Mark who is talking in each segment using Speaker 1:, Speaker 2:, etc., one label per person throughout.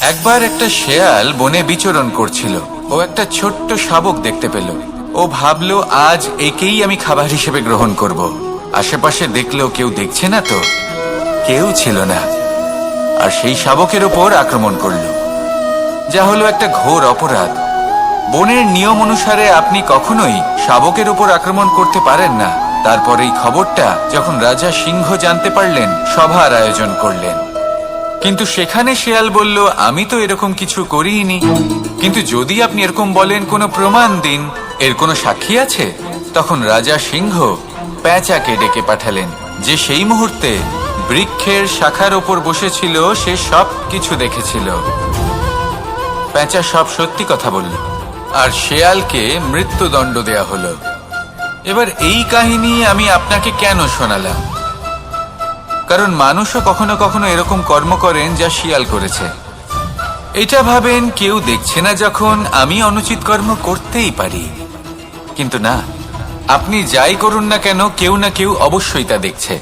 Speaker 1: একবার একটা শেয়াল বনে বিচরণ করছিল। ও একটা ছোট্ট শাবক দেখতে পেল। ও ভাবলো, আজ একেই আমি খাবার হিসেবে গ্রহণ করব। আশেপাশে দেখলো কেউ দেখছে না, তো কেউ ছিল না। আর সেই শাবকের ওপর আক্রমণ করলো, যা হলো একটা ঘোর অপরাধ। বনের নিয়ম অনুসারে আপনি কখনোই শাবকের উপর আক্রমণ করতে পারেন না। তারপর এই খবরটা যখন রাজা সিংহ জানতে পারলেন, সভার আয়োজন করলেন। কিন্তু সেখানে শেয়াল বলল, আমি তো এরকম কিছু করিনি। কিন্তু যদি আপনি এরকম বলেন, কোনো প্রমাণ দিন, এর কোনো সাক্ষী আছে? তখন রাজা সিংহ পেঁচাকে ডেকে পাঠালেন, যে সেই মুহূর্তে বৃক্ষের শাখার ওপর বসেছিল। সে সব কিছু দেখেছিল। পেঁচা সব সত্যি কথা বলল, আর শেয়ালকে মৃত্যুদণ্ড দেয়া হলো। এবার এই কাহিনী আমি আপনাকে কেন শোনালাম? কারণ মানুষও কখনো কখনো এরকম কর্ম করেন যা শিয়াল করেছে। এটা ভাবেন কেউ দেখছে না, যখন আমি অনুচিত কর্ম করতেই পারি। কিন্তু না, আপনি যাই করুন না কেন, কেউ না কেউ অবশ্যই তা দেখছে।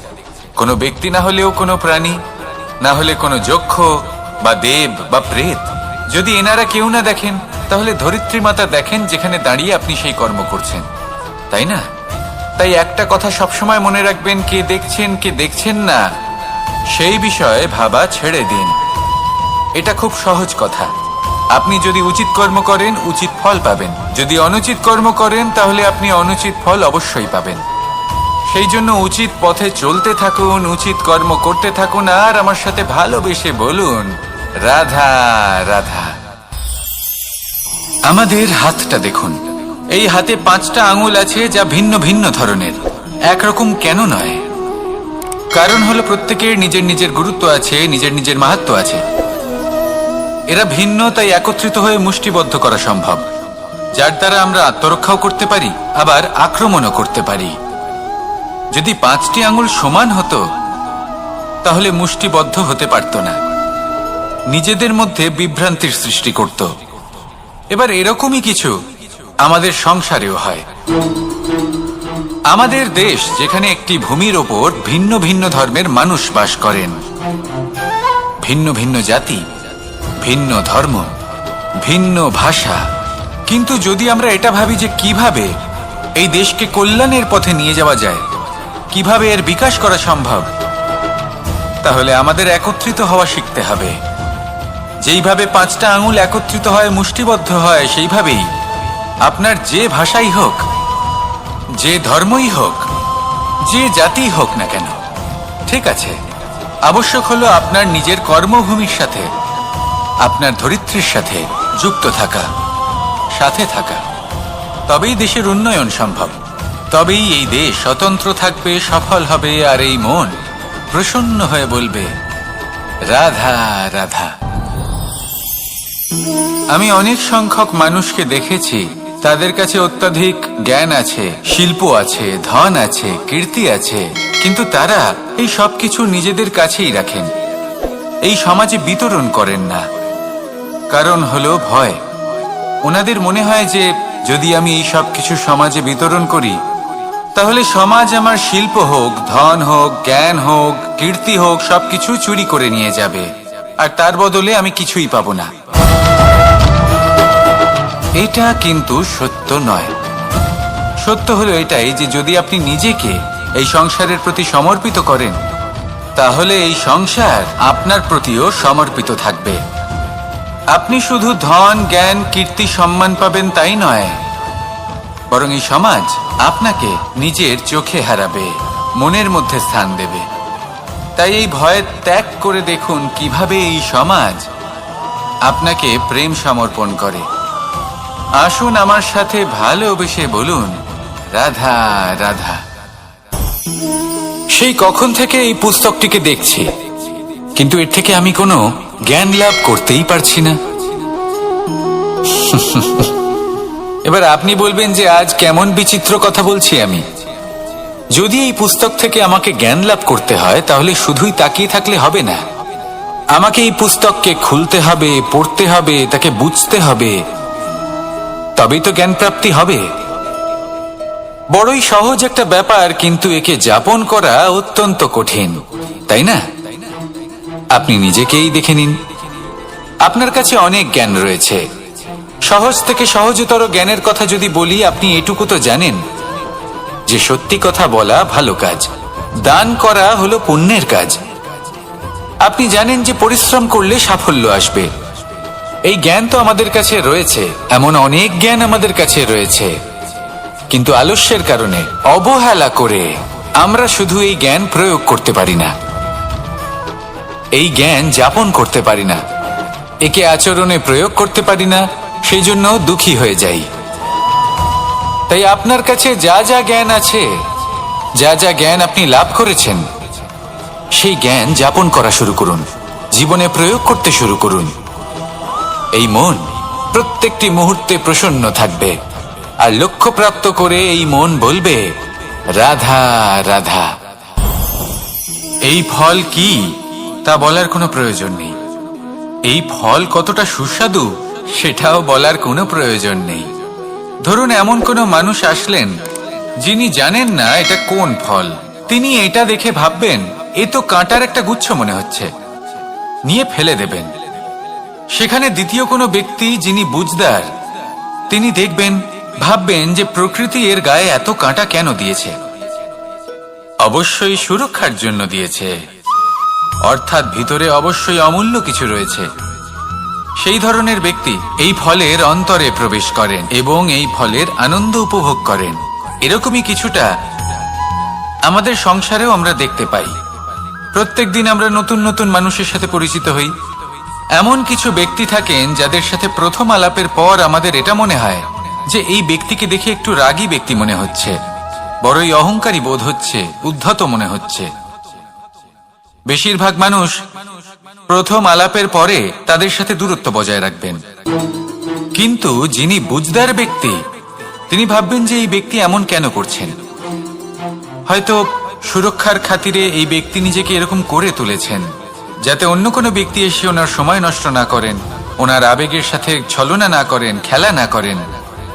Speaker 1: কোনো ব্যক্তি না হলেও কোনো প্রাণী, না হলে কোনো যক্ষ বা দেব বা প্রেত। যদি এনারা কেউ না দেখেন, তাহলে ধরিত্রী মাতা দেখেন, যেখানে দাঁড়িয়ে আপনি সেই কর্ম করছেন, তাই না? তাই একটা কথা সবসময় মনে রাখবেন, কে দেখছেন কে দেখছেন না সেই বিষয়ে ভাবা ছেড়ে দিন। এটা খুব সহজ কথা। আপনি যদি উচিত কর্ম করেন, উচিত ফল পাবেন। যদি অনুচিত কর্ম করেন, তাহলে আপনি অনুচিত ফল অবশ্যই পাবেন। সেই জন্য উচিত পথে চলতে থাকুন, উচিত কর্ম করতে থাকুন, আর আমার সাথে ভালোবেসে বলুন, রাধা রাধা। আমাদের হাতটা দেখুন। এই হাতে 5টা আঙুল আছে, যা ভিন্ন ভিন্ন ধরনের। একরকম কেন নয়? কারণ হলো প্রত্যেকের নিজের নিজের গুরুত্ব আছে, নিজের নিজের মাহাত্ম্য আছে। এরা ভিন্ন, তাই একত্রিত হয়ে মুষ্টিবদ্ধ করা সম্ভব, যার দ্বারা আমরা আত্মরক্ষাও করতে পারি, আবার আক্রমণও করতে পারি। যদি 5টি আঙুল সমান হতো, তাহলে মুষ্টিবদ্ধ হতে পারত না, নিজেদের মধ্যে বিভ্রান্তির সৃষ্টি করত। এবার এরকমই কিছু আমাদের সংসারেও হয়। আমাদের দেশ, যেখানে একটি ভূমির ওপর ভিন্ন ভিন্ন ধর্মের মানুষ বাস করেন, ভিন্ন ভিন্ন জাতি, ভিন্ন ধর্ম, ভিন্ন ভাষা। কিন্তু যদি আমরা এটা ভাবি যে কিভাবে এই দেশকে কল্যাণের পথে নিয়ে যাওয়া যায়, কিভাবে এর বিকাশ করা সম্ভব, তাহলে আমাদের একত্রিত হওয়া শিখতে হবে। যেইভাবে 5টা আঙুল একত্রিত হয়, মুষ্টিবদ্ধ হয়, সেইভাবেই আপনার যে ভাষাই হোক, যে ধর্মই হোক, যে জাতি হোক না কেন, ঠিক আছে, আবশ্যক হলো আপনার নিজের কর্মভূমির সাথে, আপনার ধরিত্রীর সাথে যুক্ত থাকা, সাথে থাকা। তবেই দেশের উন্নয়ন সম্ভব। তবেই এই দেশ স্বতন্ত্র থাকবে, সফল হবে, আর এই মন প্রসন্ন হয়ে বলবে, রাধা রাধা। আমি অনেক সংখ্যক মানুষকে দেখেছি, তাদের কাছে অত্যাধিক জ্ঞান আছে, শিল্প আছে, ধন আছে, কীর্তি আছে, কিন্তু তারা এই সব কিছু নিজেদের কাছেই রাখেন, এই সমাজে বিতরণ করেন না। কারণ হলো ভয়। ওনাদের মনে হয় যে যদি আমি এই সব কিছু সমাজে বিতরণ করি, তাহলে সমাজ আমার শিল্প হোক, ধন হোক, জ্ঞান হোক, কীর্তি হোক, সবকিছু চুরি করে নিয়ে যাবে, আর তার বদলে আমি কিছুই পাবো না। এটা কিন্তু সত্য নয়। সত্য হলো এটাই যে যদি আপনি নিজেকে এই সংসারের প্রতি সমর্পিত করেন, তাহলে এই সংসার আপনার প্রতিও সমর্পিত থাকবে। আপনি শুধু ধন, জ্ঞান, কীর্তি, সম্মান পাবেন তাই নয়, বরং এই সমাজ আপনাকে নিজের চোখে হারাবে, মনের মধ্যে স্থান দেবে। তাই এই ভয় ত্যাগ করে দেখুন কিভাবে এই সমাজ আপনাকে প্রেম সমর্পণ করে। আসুন আমার সাথে ভালোবেসে বলুন, রাধা রাধা। সেই কখন থেকে এই পুস্তকটিকে দেখছি, কিন্তু এর থেকে আমি কোনো জ্ঞান লাভ করতেই পারছি না। এবার আপনি বলবেন যে আজ কেমন বিচিত্র কথা বলছি আমি। যদি এই পুস্তক থেকে আমাকে জ্ঞান লাভ করতে হয়, তাহলে শুধুই তাকিয়ে থাকলে হবে না। আমাকে এই পুস্তককে খুলতে হবে, পড়তে হবে, তাকে বুঝতে হবে, তবেই তো জ্ঞান প্রাপ্তি হবে। বড়ই সহজ একটা ব্যাপার, কিন্তু একে যাপন করা অত্যন্ত কঠিন, তাই না? আপনি নিজেকেই দেখে নিন। আপনার কাছে অনেক জ্ঞান রয়েছে। সহজ থেকে সহজতর জ্ঞানের কথা যদি বলি, আপনি এটুকু তো জানেন যে সত্যি কথা বলা ভালো কাজ, দান করা হলো পুণ্যের কাজ। আপনি জানেন যে পরিশ্রম করলে সাফল্য আসবে। এই জ্ঞান তো আমাদের কাছে রয়েছে, এমন অনেক জ্ঞান আমাদের কাছে রয়েছে, কিন্তু আলস্যের কারণে, অবহেলা করে আমরা শুধু এই জ্ঞান প্রয়োগ করতে পারি না, এই জ্ঞান যাপন করতে পারি না, একে আচরণে প্রয়োগ করতে পারি না, সেই জন্য দুঃখী হয়ে যাই। তাই আপনার কাছে যা যা জ্ঞান আছে, যা যা জ্ঞান আপনি লাভ করেছেন, সেই জ্ঞান যাপন করা শুরু করুন, জীবনে প্রয়োগ করতে শুরু করুন। এই মন প্রত্যেকটি মুহূর্তে প্রসন্ন থাকবে, আর লক্ষ্যপ্রাপ্ত করে এই মন বলবে, রাধা রাধা। এই ফল কি তা বলার কোনো প্রয়োজন নেই, এই ফল কতটা সুস্বাদু সেটাও বলার কোনো প্রয়োজন নেই। ধরুন এমন কোনো মানুষ আসলেন যিনি জানেন না এটা কোন ফল, তিনি এটা দেখে ভাববেন এ তো কাঁটার একটা গুচ্ছ মনে হচ্ছে, নিয়ে ফেলে দেবেন। সেখানে দ্বিতীয় কোনো ব্যক্তি যিনি বুঝদার, তিনি দেখবেন, ভাববেন যে প্রকৃতি এর গায়ে এত কাঁটা কেন দিয়েছে, অবশ্যই সুরক্ষার জন্য দিয়েছে, অর্থাৎ ভিতরে অবশ্যই অমূল্য কিছু রয়েছে। সেই ধরনের ব্যক্তি এই ফলের অন্তরে প্রবেশ করেন এবং এই ফলের আনন্দ উপভোগ করেন। এরকমই কিছুটা আমাদের সংসারেও আমরা দেখতে পাই। প্রত্যেক দিন আমরা নতুন নতুন মানুষের সাথে পরিচিত হই। এমন কিছু ব্যক্তি থাকেন যাদের সাথে প্রথম আলাপের পর আমাদের এটা মনে হয় যে এই ব্যক্তিকে দেখে একটু রাগী ব্যক্তি মনে হচ্ছে, বড়ই অহংকারী বোধ হচ্ছে, উদ্ধত মনে হচ্ছে। বেশিরভাগ মানুষ প্রথম আলাপের পরে তাদের সাথে দূরত্ব বজায় রাখবেন, কিন্তু যিনি বুঝদার ব্যক্তি তিনি ভাববেন যে এই ব্যক্তি এমন কেন করছেন, হয়তো সুরক্ষার খাতিরে এই ব্যক্তি নিজেকে এরকম করে তুলেছেন যাতে অন্য কোনো ব্যক্তি এসে ওনার সময় নষ্ট না করেন, ওনার আবেগের সাথে ছলনা না করেন, খেলা না করেন।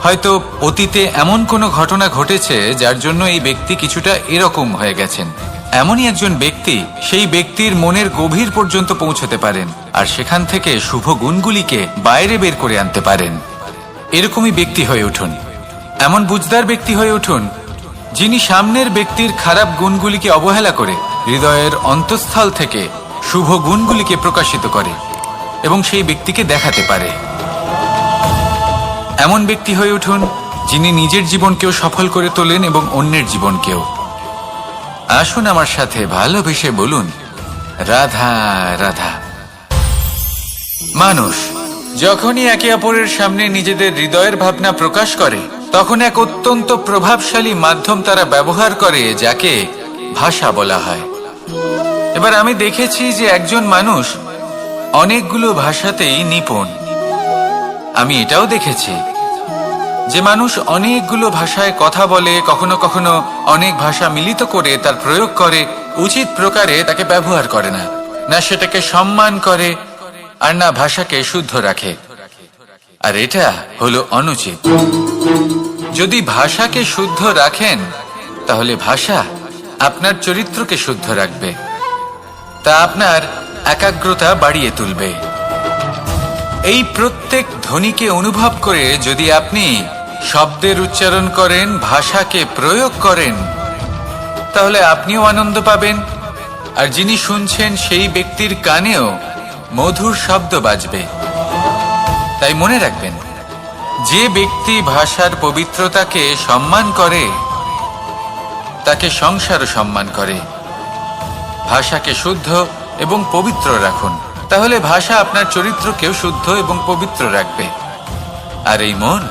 Speaker 1: হয়তো অতীতে এমন কোনো ঘটনা ঘটেছে যার জন্য এই ব্যক্তি কিছুটা এরকম হয়ে গেছেন। এমনই একজন ব্যক্তি সেই ব্যক্তির মনের গভীর পর্যন্ত পৌঁছতে পারেন, আর সেখান থেকে শুভ গুণগুলিকে বাইরে বের করে আনতে পারেন। এরকমই ব্যক্তি হয়ে উঠুন, এমন বুঝদার ব্যক্তি হয়ে উঠুন যিনি সামনের ব্যক্তির খারাপ গুণগুলিকে অবহেলা করে হৃদয়ের অন্তঃস্থল থেকে শুভ গুণগুলিকে প্রকাশিত করে এবং সেই ব্যক্তিকে দেখাতে পারে। এমন ব্যক্তি হয়ে উঠুন যিনি নিজের জীবনকেও সফল করে তোলেন এবং অন্যের জীবনকেও। আসুন আমার সাথে ভালোবেসে বলুন, রাধা রাধা। মানুষ যখনই একে অপরের সামনে নিজেদের হৃদয়ের ভাবনা প্রকাশ করে, তখন এক অত্যন্ত প্রভাবশালী মাধ্যম তারা ব্যবহার করে, যাকে ভাষা বলা হয়। এবার আমি দেখেছি যে একজন মানুষ অনেকগুলো ভাষাতেই নিপুণ। আমি এটাও দেখেছি যে মানুষ অনেকগুলো ভাষায় কথা বলে, কখনো কখনো অনেক ভাষা মিলিত করে তার প্রয়োগ করে, উচিত প্রকারে তাকে ব্যবহার করে না, না সেটাকে সম্মান করে, আর না ভাষাকে শুদ্ধ রাখে। আর এটা হলো অনুচিত। যদি ভাষাকে শুদ্ধ রাখেন তাহলে ভাষা আপনার চরিত্রকে শুদ্ধ রাখবে, তা আপনার একাগ্রতা বাড়িয়ে তুলবে। এই প্রত্যেক ধ্বনিকে অনুভব করে যদি আপনি শব্দের উচ্চারণ করেন, ভাষাকে প্রয়োগ করেন, তাহলে আপনিও আনন্দ পাবেন, আর যিনি শুনছেন সেই ব্যক্তির কানেও মধুর শব্দ বাজবে। তাই মনে রাখবেন, যে ব্যক্তি ভাষার পবিত্রতাকে সম্মান করে তাকে সংসারও সম্মান করে। ভাষাকে শুদ্ধ এবং পবিত্র রাখুন, তাহলে ভাষা আপনার চরিত্রকেও শুদ্ধ এবং পবিত্র রাখবে, আর এই মন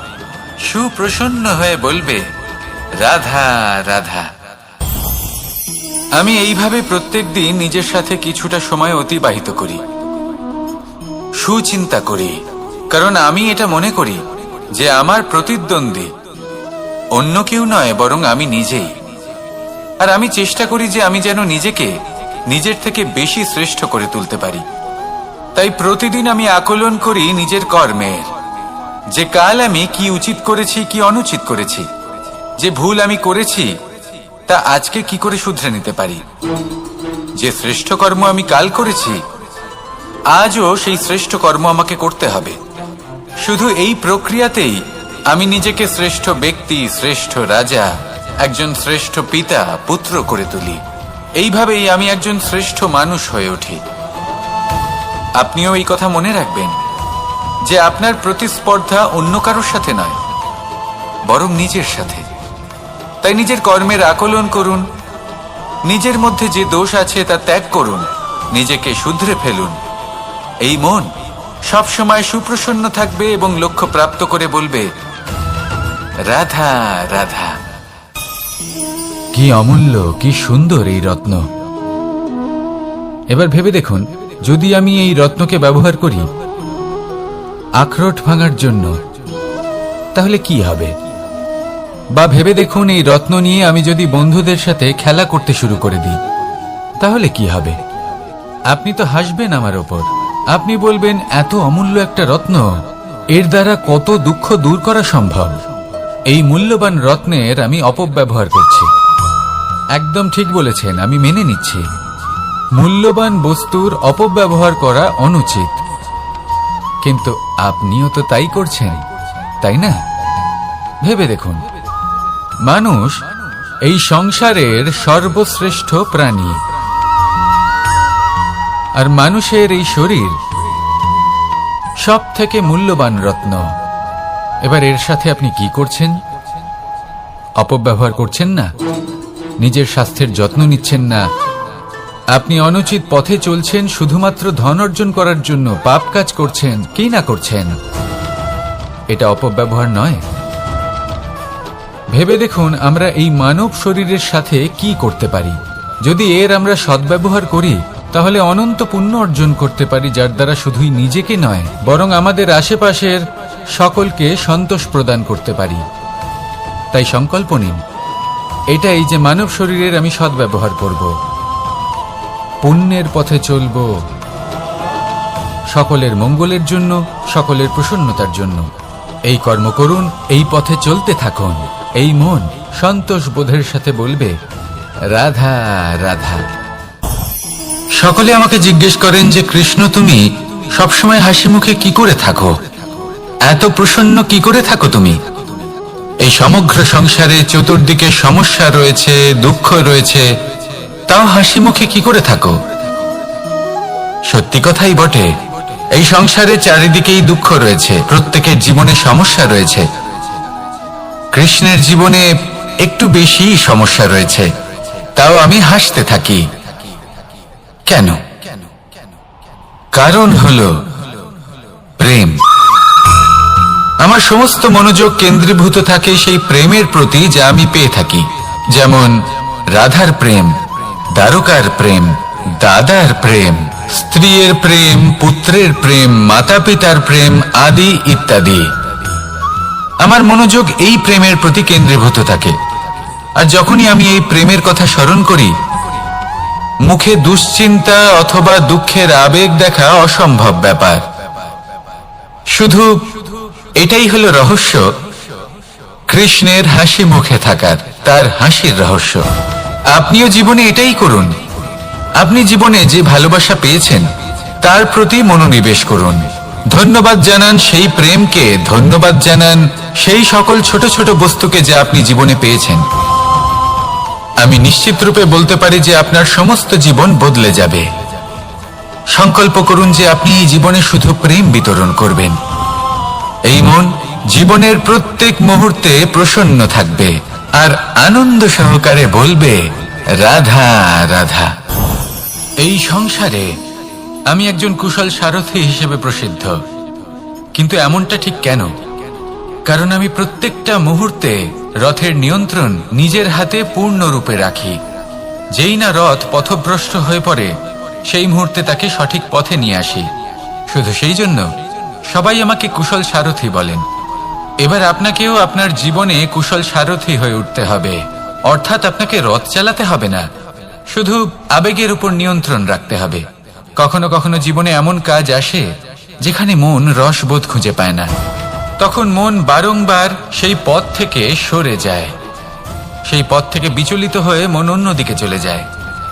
Speaker 1: সুপ্রসন্ন হয়ে বলবে, রাধা রাধা। আমি এইভাবে প্রত্যেক দিন নিজের সাথে কিছুটা সময় অতিবাহিত করি, সুচিন্তা করি, কারণ আমি এটা মনে করি যে আমার প্রতিদ্বন্দ্বী অন্য কেউ নয়, বরং আমি নিজেই। আর আমি চেষ্টা করি যে আমি যেন নিজেকে নিজের থেকে বেশি শ্রেষ্ঠ করে তুলতে পারি। তাই প্রতিদিন আমি আকলন করি নিজের কর্মের, যে কাল আমি কি উচিত করেছি, কি অনুচিত করেছি, যে ভুল আমি করেছি তা আজকে কি করে শুধরে নিতে পারি, যে শ্রেষ্ঠ কর্ম আমি কাল করেছি আজও সেই শ্রেষ্ঠ কর্ম আমাকে করতে হবে। শুধু এই প্রক্রিয়াতেই আমি নিজেকে শ্রেষ্ঠ ব্যক্তি, শ্রেষ্ঠ রাজা, একজন শ্রেষ্ঠ পিতা, পুত্র করে তুলি। এইভাবেই আমি একজন শ্রেষ্ঠ মানুষ হয়ে উঠি। আপনিও এই কথা মনে রাখবেন যে আপনার প্রতিস্পর্ধা অন্য কারোর সাথে নয়, বরং নিজের সাথে। তাই নিজের কর্মের আকলন করুন, নিজের মধ্যে যে দোষ আছে তা ত্যাগ করুন, নিজেকে শুধরে ফেলুন। এই মন সবসময় সুপ্রসন্ন থাকবে এবং লক্ষ্য প্রাপ্ত করে বলবে, রাধা রাধা। কি অমূল্য, কি সুন্দর এই রত্ন। এবার ভেবে দেখুন, যদি আমি এই রত্নকে ব্যবহার করি আখরোট ভাঙার জন্য, তাহলে কি হবে? বা ভেবে দেখুন, এই রত্ন নিয়ে আমি যদি বন্ধুদের সাথে খেলা করতে শুরু করে দিই, তাহলে কি হবে? আপনি তো হাসবেন আমার ওপর। আপনি বলবেন, এত অমূল্য একটা রত্ন, এর দ্বারা কত দুঃখ দূর করা সম্ভব। এই মূল্যবান রত্নের আমি অপব্যবহার করছি। একদম ঠিক বলেছেন, আমি মেনে নিচ্ছি। মূল্যবান বস্তুর অপব্যবহার করা অনুচিত, কিন্তু আপনিও তো তাই করছেন, তাই না? ভেবে দেখুন, মানুষ এই সংসারের সর্বশ্রেষ্ঠ প্রাণী, আর মানুষের এই শরীর সব থেকে মূল্যবান রত্ন। এবার এর সাথে আপনি কি করছেন? অপব্যবহার করছেন না, নিজের স্বাস্থ্যের যত্ন নিচ্ছেন না, আপনি অনুচিত পথে চলছেন শুধুমাত্র ধন অর্জন করার জন্য, পাপ কাজ করছেন। কি না করছেন? এটা অপব্যবহার নয়? ভেবে দেখুন, আমরা এই মানব শরীরের সাথে কি করতে পারি। যদি এর আমরা সদ্ব্যবহার করি, তাহলে অনন্ত পুণ্য অর্জন করতে পারি, যার দ্বারা শুধুই নিজেকে নয়, বরং আমাদের আশেপাশের সকলকে সন্তোষ প্রদান করতে পারি। তাই সংকল্প নিন, এটাই যে মানব শরীরের আমি সদ্ব্যবহার করব, পুণ্যের পথে চলব, সকলের মঙ্গলের জন্য, সকলের প্রসন্নতার জন্য। এই কর্ম করুন, এই পথে চলতে থাকুন। এই মন সন্তোষ বোধের সাথে বলবে, রাধা রাধা। সকলে আমাকে জিজ্ঞেস করেন যে, কৃষ্ণ, তুমি সবসময় হাসি মুখে কি করে থাকো? এত প্রসন্ন কি করে থাকো তুমি? এই সমগ্র সংসারে চতুর্দিকে সমস্যা রয়েছে, দুঃখ রয়েছে, তাও হাসি মুখে কি করে থাকো? সত্যি কথাই বটে, এই সংসারে চারিদিকেই দুঃখ রয়েছে, প্রত্যেকের জীবনে সমস্যা রয়েছে। কৃষ্ণের জীবনে একটু বেশি সমস্যা রয়েছে, তাও আমি হাসতে থাকি। কেন? কারণ হলো প্রেম। আমার সমস্ত মনোযোগ কেন্দ্রীভূত থাকে সেই প্রেমের প্রতি যা আমি পেয়ে থাকি। যেমন রাধার প্রেম, দ্বারকার প্রেম, দাদার প্রেম, স্ত্রীর প্রেম, পুত্রের প্রেম, মাতা পিতার প্রেম আদি ইত্যাদি। আমার মনোযোগ এই প্রেমের প্রতি কেন্দ্রীভূত থাকে। আর যখনই আমি এই প্রেমের কথা স্মরণ করি, মুখে দুশ্চিন্তা অথবা দুঃখের আবেগ দেখা অসম্ভব ব্যাপার। শুধু এটাই হলো রহস্য কৃষ্ণের হাসি মুখে থাকার, তার হাসির রহস্য। আপনিও জীবনে এটাই করুন। আপনি জীবনে যে ভালোবাসা পেয়েছেন তার প্রতি মনোনিবেশ করুন। ধন্যবাদ জানান সেই প্রেমকে, ধন্যবাদ জানান সেই সকল ছোট ছোট বস্তুকে যা আপনি জীবনে পেয়েছেন। আমি নিশ্চিত রূপে বলতে পারি যে আপনার সমস্ত জীবন বদলে যাবে। সংকল্প করুন যে আপনি এই জীবনে শুধু প্রেম বিতরণ করবেন। এই মন জীবনের প্রত্যেক মুহূর্তে প্রসন্ন থাকবে আর আনন্দ সহকারে বলবে, রাধা রাধা। এই সংসারে আমি একজন কুশল সারথি হিসেবে প্রসিদ্ধ, কিন্তু এমনটা ঠিক কেন? কারণ আমি প্রত্যেকটা মুহূর্তে রথের নিয়ন্ত্রণ নিজের হাতে পূর্ণরূপে রাখি। যেই না রথ পথভ্রষ্ট হয়ে পড়ে, সেই মুহূর্তে তাকে সঠিক পথে নিয়ে আসি। শুধু সেই জন্য সবাই আমাকে কুশল সারথি বলেন। এবার আপনাকেও আপনার জীবনে কুশল সারথি হয়ে উঠতে হবে। অর্থাৎ আপনাকে রথ চালাতে হবে না, শুধু আবেগের উপর নিয়ন্ত্রণ রাখতে হবে। কখনো কখনো জীবনে এমন কাজ আসে যেখানে মন রসবোধ খুঁজে পায় না, তখন মন বারংবার সেই পথ থেকে সরে যায়, সেই পথ থেকে বিচলিত হয়ে মন অন্যদিকে চলে যায়।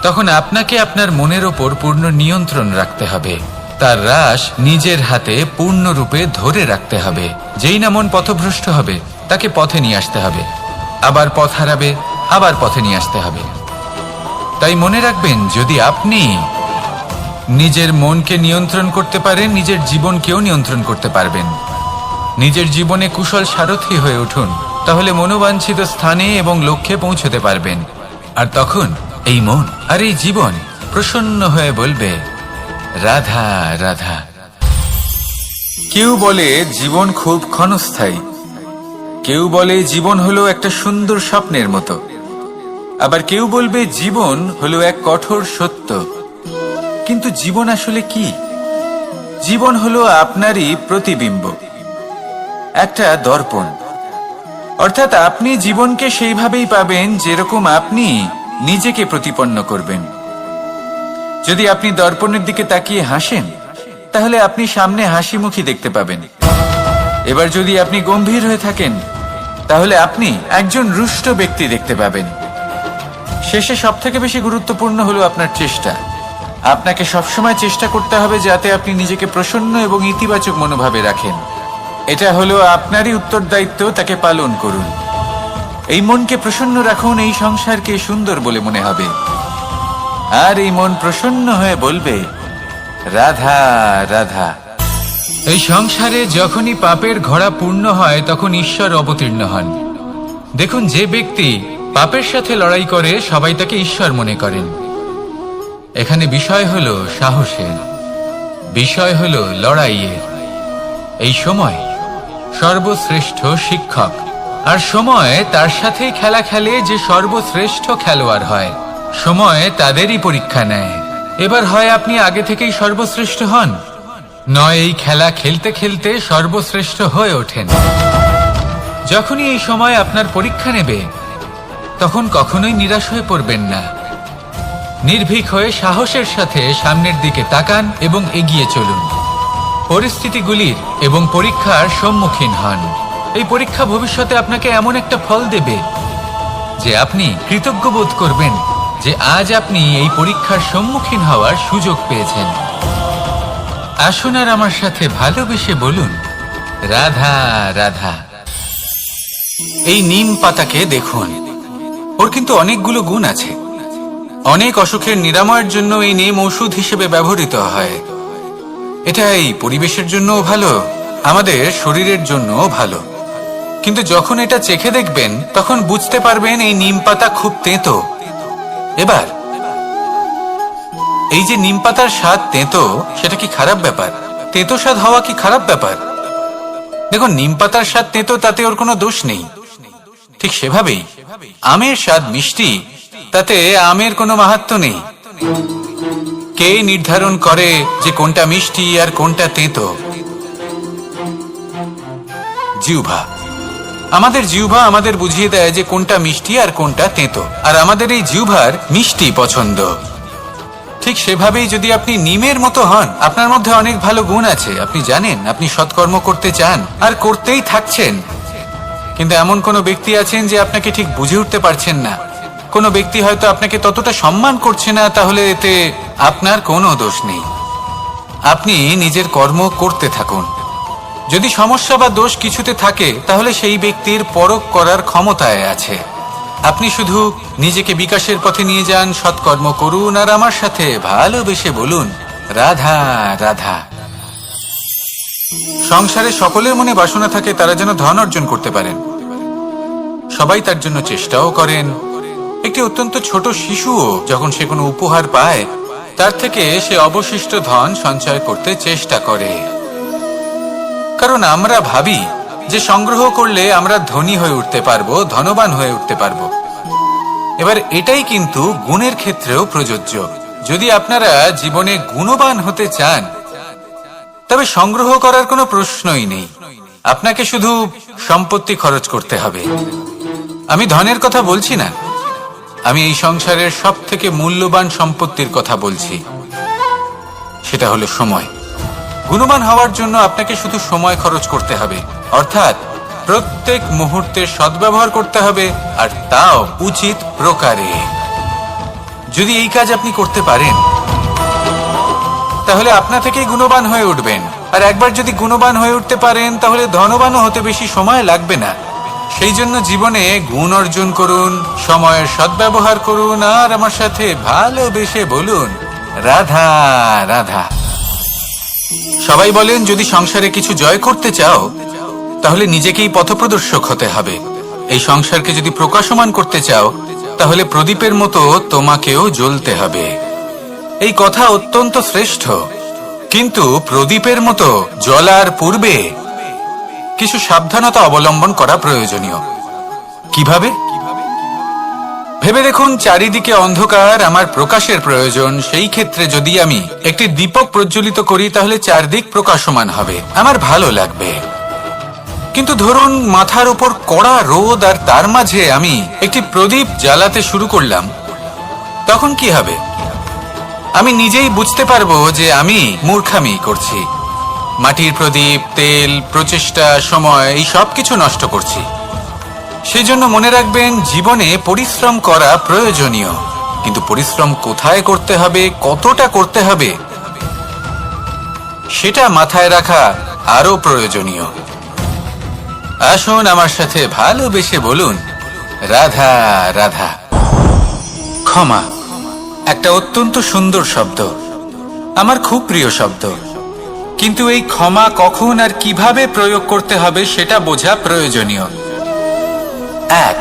Speaker 1: তখন আপনাকে আপনার মনের ওপর পূর্ণ নিয়ন্ত্রণ রাখতে হবে। তার রাশ নিজের হাতে পূর্ণরূপে ধরে রাখতে হবে। যেই না মন পথভ্রষ্ট হবে তাকে পথে নিয়ে আসতে হবে, আবার পথ হারাবে, আবার পথে নিয়ে আসতে হবে। তাই মনে রাখবেন, যদি আপনি নিজের মনকে নিয়ন্ত্রণ করতে পারেন, নিজের জীবনকেও নিয়ন্ত্রণ করতে পারবেন। নিজের জীবনে কুশল সারথি হয়ে উঠুন, তাহলে মনোবাঞ্ছিত স্থানে এবং লক্ষ্যে পৌঁছতে পারবেন। আর তখন এই মন আর এই জীবন প্রসন্ন হয়ে বলবে, রাধা রাধা। কেউ বলে জীবন খুব ক্ষণস্থায়ী, কেউ বলে জীবন হলো একটা সুন্দর স্বপ্নের মতো, আবার কেউ বলবে জীবন হলো এক কঠোর সত্য। কিন্তু জীবন আসলে কি? জীবন হলো আপনারই প্রতিবিম্ব, একটা দর্পণ। অর্থাৎ আপনি জীবনকে সেইভাবেই পাবেন যেরকম আপনি নিজেকে প্রতিপন্ন করবেন। যদি আপনি দর্পণের দিকে তাকিয়ে হাসেন, তাহলে আপনি সামনে হাসি মুখী দেখতে পাবেন। এবার যদি আপনি গম্ভীর হয়ে থাকেন, তাহলে আপনি একজন রুষ্ট ব্যক্তি দেখতে পাবেন। শেষে সবথেকে বেশি গুরুত্বপূর্ণ হলো আপনার চেষ্টা। আপনাকে সবসময় চেষ্টা করতে হবে যাতে আপনি নিজেকে প্রসন্ন এবং ইতিবাচক মনোভাবে রাখেন। এটা হলো আপনারই উত্তরদায়িত্ব, তাকে পালন করুন। এই মনকে প্রসন্ন রাখুন, এই সংসারকে সুন্দর বলে মনে হবে। আর এই মন প্রসন্ন হয়ে বলবে, রাধা রাধা। এই সংসারে যখনই পাপের ঘোড়া পূর্ণ হয়, তখন ঈশ্বর অবতীর্ণ হন। দেখুন, যে ব্যক্তি পাপের সাথে লড়াই করে সবাই তাকে ঈশ্বর মনে করেন। এখানে বিষয় হলো সাহসের, বিষয় হলো লড়াইয়ের। এই সময় সর্বশ্রেষ্ঠ শিক্ষক, আর সময় তার সাথে খেলা খেলে যে সর্বশ্রেষ্ঠ খেলোয়াড় হয়। সময় তাদেরই পরীক্ষা নেয়। এবার হয় আপনি আগে থেকেই সর্বশ্রেষ্ঠ হন, নয় এই খেলা খেলতে খেলতে সর্বশ্রেষ্ঠ হয়ে ওঠেন। যখনই এই সময় আপনার পরীক্ষা নেবে, তখন কখনোই নিরাশ হয়ে পড়বেন না। নির্ভীক হয়ে সাহসের সাথে সামনের দিকে তাকান এবং এগিয়ে চলুন। পরিস্থিতিগুলির এবং পরীক্ষার সম্মুখীন হন। এই পরীক্ষা ভবিষ্যতে আপনাকে এমন একটা ফল দেবে যে আপনি কৃতজ্ঞ বোধ করবেন যে আজ আপনি এই পরীক্ষার সম্মুখীন হওয়ার সুযোগ পেয়েছেন। আসুন আর আমার সাথে ভালোবেসে বলুন, রাধা রাধা। এই নিম পাতাকে দেখুন, ওর কিন্তু অনেকগুলো গুণ আছে। অনেক অসুখের নিরাময়ের জন্য এই নিম ওষুধ হিসেবে ব্যবহৃত হয়। এটা এই পরিবেশের জন্যও ভালো, আমাদের শরীরের জন্যও ভালো। কিন্তু যখন এটা চেখে দেখবেন, তখন বুঝতে পারবেন এই নিম পাতা খুব তেঁতো। এবার এই যে নিম পাতার স্বাদ তেঁতো, সেটা কি খারাপ ব্যাপার? তেঁতো স্বাদ হওয়া কি খারাপ ব্যাপার? দেখুন, নিম পাতার স্বাদ তেঁতো, তাতে ওর কোনো দোষ নেই। ঠিক সেভাবেই আমের স্বাদ মিষ্টি, তাতে আমের কোনো মাহাত্ম্য নেই। কে নির্ধারণ করে যে কোনটা মিষ্টি আর কোনটা তেঁতো? জিহ্বা। আমাদের জিহ্বা আমাদের বুঝিয়ে দেয় যে কোনটা মিষ্টি আর কোনটা তেঁতো, আর আমাদের এই জিহ্বার মিষ্টি পছন্দ। ঠিক সেভাবেই যদি আপনি নিমের মতো হন, আপনার মধ্যে অনেক ভালো গুণ আছে, আপনি জানেন, আপনি সৎকর্ম করতে চান আর করতেই থাকছেন। কিন্তু এমন কোনো ব্যক্তি আছেন যে আপনাকে ঠিক বুঝে উঠতে পারছেন না। কোনো ব্যক্তি হয়তো আপনাকে ততটা সম্মান করছে না, তাহলে এতে আপনার কোনো দোষ নেই। আপনি নিজের কর্ম করতে থাকুন। যদি সমস্যা বা দোষ কিছুতে থাকে, তাহলে সেই ব্যক্তির পরখ করার ক্ষমতায় আছে। আপনি শুধু নিজেকে বিকাশের পথে নিয়ে যান, সৎকর্ম করুন, আর আমার সাথে ভালোবেসে বলুন, রাধা রাধা। সংসারে সকলের মনে বাসনা থাকে তারা যেন ধন অর্জন করতে পারেন। সবাই তার জন্য চেষ্টাও করেন। একটি অত্যন্ত ছোট শিশুও যখন সে কোনো উপহার পায়, তার থেকে সে অবশিষ্ট ধন সঞ্চয় করতে চেষ্টা করে। কারণ আমরা ভাবি যে সংগ্রহ করলে আমরা ধনী হয়ে উঠতে পারবো, ধনবান হয়ে উঠতে পারবো। এবার এটাই কিন্তু গুণের ক্ষেত্রেও প্রযোজ্য। যদি আপনারা জীবনে গুণবান হতে চান, তবে সংগ্রহ করার কোনো প্রশ্নই নেই। আপনাকে শুধু সম্পত্তি খরচ করতে হবে। আমি ধনের কথা বলছি না, আমি এই সংসারের সব থেকে মূল্যবান সম্পত্তির কথা বলছি। সেটা হলো সময়। গুণবান হওয়ার জন্য আপনাকে শুধু সময় খরচ করতে হবে, অর্থাৎ প্রত্যেক মুহূর্তে সদ্ব্যবহার করতে হবে, আর তাও উচিত প্রকারে। যদি এই কাজ আপনি করতে পারেন, তাহলে আপনা থেকেই গুণবান হয়ে উঠবেন। আর একবার যদি গুণবান হয়ে উঠতে পারেন তাহলে ধনবানও হতে বেশি সময় লাগবে না। সেই জন্য জীবনে গুণ অর্জন করুন, সময়ের সদ্ব্যবহার করুন, আর আমার সাথে ভালোবেসে বলুন, রাধা রাধা। সবাই বলেন যদি সংসারে কিছু জয় করতে চাও তাহলে নিজেকেই পথপ্রদর্শক হতে হবে। এই সংসারকে যদি প্রকাশমান করতে চাও তাহলে প্রদীপের মতো তোমাকেও জ্বলতে হবে। এই কথা অত্যন্ত শ্রেষ্ঠ, কিন্তু প্রদীপের মতো জ্বলার পূর্বে কিছু সাবধানতা অবলম্বন করা প্রয়োজনীয়। কিভাবে? ভেবে দেখুন, চারিদিকে অন্ধকার, আমার প্রকাশের প্রয়োজন। সেই ক্ষেত্রে যদি আমি একটি দীপক প্রজ্বলিত করি তাহলে চারদিক প্রকাশমান হবে, আমার ভালো লাগবে। কিন্তু ধরুন মাথার উপর কড়া রোদ আর তার মাঝে আমি একটি প্রদীপ জ্বালাতে শুরু করলাম, তখন কি হবে? আমি নিজেই বুঝতে পারবো যে আমি মূর্খামি করছি। মাটির প্রদীপ, তেল, প্রচেষ্টা, সময়, এই সব কিছু নষ্ট করছি। সেই জন্য মনে রাখবেন, জীবনে পরিশ্রম করা প্রয়োজনীয়, কিন্তু পরিশ্রম কোথায় করতে হবে, কতটা করতে হবে, সেটা মাথায় রাখা আরো প্রয়োজনীয়। আসুন আমার সাথে ভালোবেসে বলুন, রাধা রাধা। ক্ষমা একটা অত্যন্ত সুন্দর শব্দ, আমার খুব প্রিয় শব্দ, কিন্তু এই ক্ষমা কখন আর কিভাবে প্রয়োগ করতে হবে সেটা বোঝা প্রয়োজনীয়। এক,